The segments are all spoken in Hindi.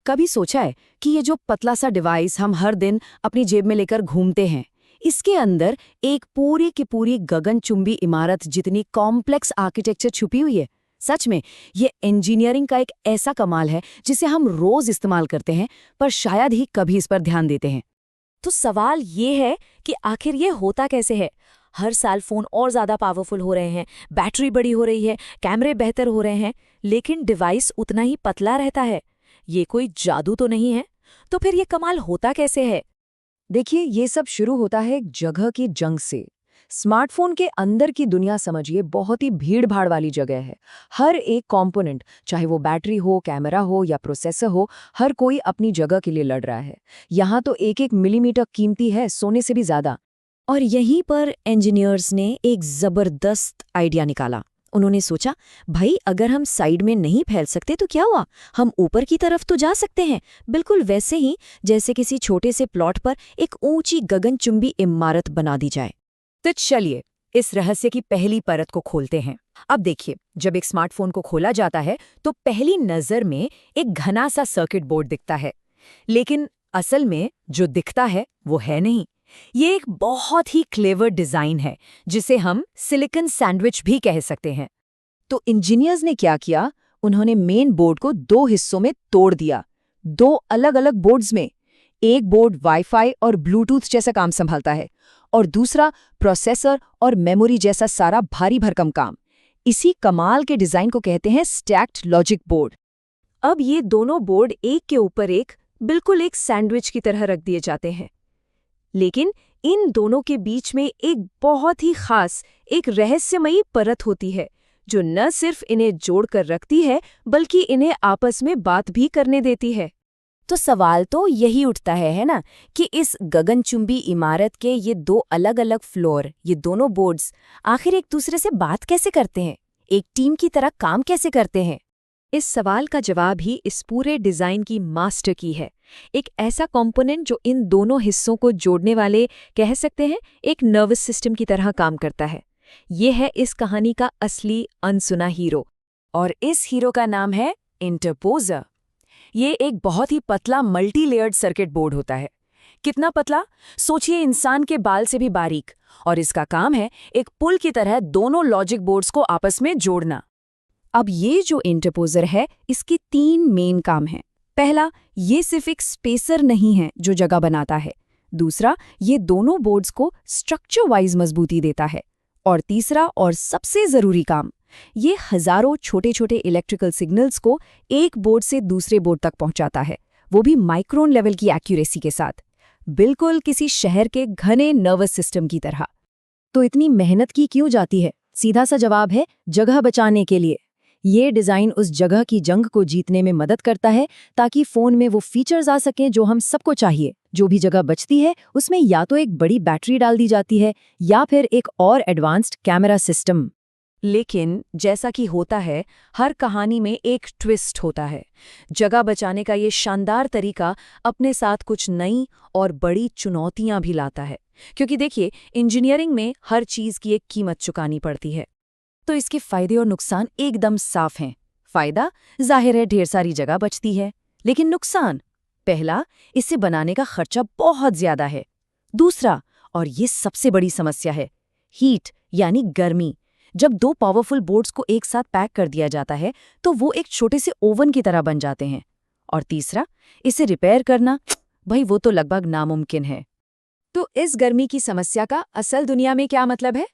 कभी सोचा है कि ये जो पतला सा डिवाइस हम हर दिन अपनी जेब में लेकर घूमते हैं, इसके अंदर एक पूरी की पूरी गगनचुंबी इमारत जितनी कॉम्प्लेक्स आर्किटेक्चर छुपी हुई है। सच में ये इंजीनियरिंग का एक ऐसा कमाल है जिसे हम रोज इस्तेमाल करते हैं, पर शायद ही कभी इस पर ध्यान देते हैं। तो सवाल ये है कि आखिर ये होता कैसे है। हर साल फोन और ज्यादा पावरफुल हो रहे हैं, बैटरी बड़ी हो रही है, कैमरे बेहतर हो रहे हैं, लेकिन डिवाइस उतना ही पतला रहता है। ये कोई जादू तो नहीं है? तो फिर ये कमाल होता कैसे है? देखिए, ये सब शुरू होता है एक जगह की जंग से। स्मार्टफोन के अंदर की दुनिया समझिए बहुत ही भीड़-भाड़ वाली जगह है। हर एक कंपोनेंट, चाहे वो बैटरी हो, कैमरा हो या प्रोसेसर हो, हर कोई अपनी जगह के लिए लड़ रहा है। यहाँ तो एक-एक मिलीमीटर कीमती है, सोने से भी ज्यादा। और यहीं पर इंजीनियर्स ने एक जबरदस्त आइडिया निकाला। उन्होंने सोचा, भाई अगर हम साइड में नहीं फैल सकते तो क्या हुआ, हम ऊपर की तरफ तो जा सकते हैं, बिल्कुल वैसे ही जैसे किसी छोटे से प्लॉट पर एक ऊंची गगनचुंबी इमारत बना दी जाए। तो चलिए इस रहस्य की पहली परत को खोलते हैं। अब देखिए, जब एक स्मार्टफोन को खोला जाता है तो पहली नजर में एक घना सा सर्किट बोर्ड दिखता है, लेकिन असल में जो दिखता है वो है नहीं। ये एक बहुत ही क्लेवर डिजाइन है जिसे हम सिलिकॉन सैंडविच भी कह सकते हैं। तो इंजीनियर्स ने क्या किया, उन्होंने मेन बोर्ड को दो हिस्सों में तोड़ दिया, दो अलग-अलग बोर्ड्स में। एक बोर्ड वाईफाई और ब्लूटूथ जैसा काम संभालता है और दूसरा प्रोसेसर और मेमोरी जैसा सारा भारी भरकम काम। इसी कमाल के डिजाइन को कहते हैं स्टैक्ड लॉजिक बोर्ड। अब ये दोनों बोर्ड एक के ऊपर एक बिल्कुल एक सैंडविच की तरह रख दिए जाते हैं, लेकिन इन दोनों के बीच में एक बहुत ही खास, एक रहस्यमयी परत होती है जो न सिर्फ इन्हें जोड़कर रखती है बल्कि इन्हें आपस में बात भी करने देती है। तो सवाल तो यही उठता है ना, कि इस गगनचुंबी इमारत के ये दो अलग अलग फ्लोर, ये दोनों बोर्ड्स आखिर एक दूसरे से बात कैसे करते हैं, एक टीम की तरह काम कैसे करते हैं? इस सवाल का जवाब ही इस पूरे डिजाइन की मास्टर की है। एक ऐसा कंपोनेंट जो इन दोनों हिस्सों को जोड़ने वाले, कह सकते हैं, एक नर्वस सिस्टम की तरह काम करता है। ये है इस कहानी का असली अनसुना हीरो, और इस हीरो का नाम है इंटरपोजर। ये एक बहुत ही पतला मल्टी लेयर्ड सर्किट बोर्ड होता है। कितना पतला? सोचिए, इंसान के बाल से भी बारीक। और इसका काम है एक पुल की तरह दोनों लॉजिक बोर्ड्स को आपस में जोड़ना। अब ये जो इंटरपोजर है, इसके 3 मेन काम हैं। पहला, ये सिर्फ एक स्पेसर नहीं है जो जगह बनाता है। दूसरा, ये दोनों बोर्ड्स को स्ट्रक्चर वाइज मजबूती देता है। और तीसरा और सबसे जरूरी काम, ये हजारों छोटे छोटे इलेक्ट्रिकल सिग्नल्स को एक बोर्ड से दूसरे बोर्ड तक पहुंचाता है, वो भी माइक्रोन लेवल की एक्यूरेसी के साथ, बिल्कुल किसी शहर के घने नर्वस सिस्टम की तरह। तो इतनी मेहनत की क्यों जाती है? सीधा सा जवाब है, जगह बचाने के लिए। ये डिजाइन उस जगह की जंग को जीतने में मदद करता है ताकि फोन में वो फीचर्स आ सकें जो हम सबको चाहिए। जो भी जगह बचती है उसमें या तो एक बड़ी बैटरी डाल दी जाती है या फिर एक और एडवांस्ड कैमरा सिस्टम। लेकिन जैसा कि होता है, हर कहानी में एक ट्विस्ट होता है। जगह बचाने का ये शानदार तरीका अपने साथ कुछ नई और बड़ी चुनौतियां भी लाता है, क्योंकि देखिए, इंजीनियरिंग में हर चीज की एक कीमत चुकानी पड़ती है। तो इसके फायदे और नुकसान एकदम साफ हैं। फायदा जाहिर है, ढेर सारी जगह बचती है। लेकिन नुकसान, पहला, इसे बनाने का खर्चा बहुत ज्यादा है। दूसरा, और ये सबसे बड़ी समस्या है, हीट यानी गर्मी। जब दो पावरफुल बोर्ड्स को एक साथ पैक कर दिया जाता है तो वो एक छोटे से ओवन की तरह बन जाते हैं। और तीसरा, इसे रिपेयर करना, भाई वो तो लगभग नामुमकिन है। तो इस गर्मी की समस्या का असल दुनिया में क्या मतलब है?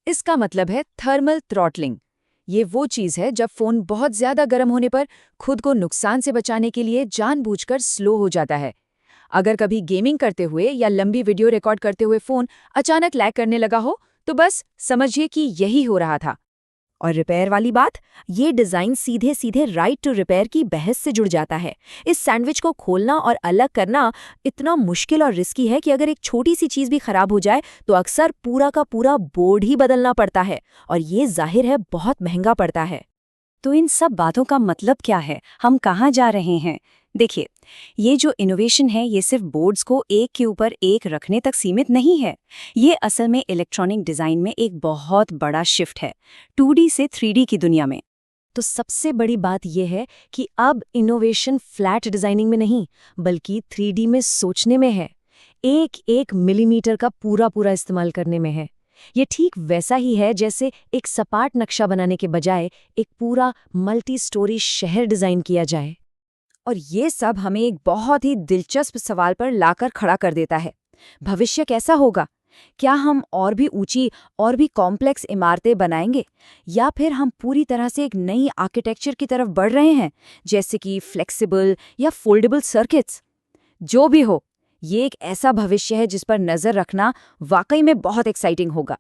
इसका मतलब है थर्मल थ्रॉटलिंग। ये वो चीज़ है जब फ़ोन बहुत ज़्यादा गर्म होने पर खुद को नुकसान से बचाने के लिए जानबूझकर स्लो हो जाता है। अगर कभी गेमिंग करते हुए या लंबी वीडियो रिकॉर्ड करते हुए फ़ोन अचानक लैग करने लगा हो, तो बस समझिए कि यही हो रहा था। और रिपेयर वाली बात, ये डिज़ाइन सीधे सीधे राइट टू रिपेयर की बहस से जुड़ जाता है। इस सैंडविच को खोलना और अलग करना इतना मुश्किल और रिस्की है कि अगर एक छोटी सी चीज़ भी खराब हो जाए तो अक्सर पूरा का पूरा बोर्ड ही बदलना पड़ता है, और ये जाहिर है बहुत महंगा पड़ता है। तो इन सब बातों का मतलब क्या है, हम कहाँ जा रहे हैं? देखिए, ये जो इनोवेशन है, ये सिर्फ बोर्ड्स को एक के ऊपर एक रखने तक सीमित नहीं है। ये असल में इलेक्ट्रॉनिक डिज़ाइन में एक बहुत बड़ा शिफ्ट है, 2D से 3D की दुनिया में। तो सबसे बड़ी बात यह है कि अब इनोवेशन फ्लैट डिजाइनिंग में नहीं, बल्कि 3D में सोचने में है, एक एक मिलीमीटर का पूरा पूरा इस्तेमाल करने में है। ये ठीक वैसा ही है जैसे एक सपाट नक्शा बनाने के बजाय एक पूरा मल्टी स्टोरी शहर डिजाइन किया जाए। और ये सब हमें एक बहुत ही दिलचस्प सवाल पर लाकर खड़ा कर देता है। भविष्य कैसा होगा? क्या हम और भी ऊंची और भी कॉम्प्लेक्स इमारतें बनाएंगे, या फिर हम पूरी तरह से एक नई आर्किटेक्चर की तरफ बढ़ रहे हैं, जैसे कि फ्लेक्सिबल या फोल्डेबल सर्किट्स? जो भी हो, ये एक ऐसा भविष्य है जिस पर नजर रखना वाकई में बहुत एक्साइटिंग होगा।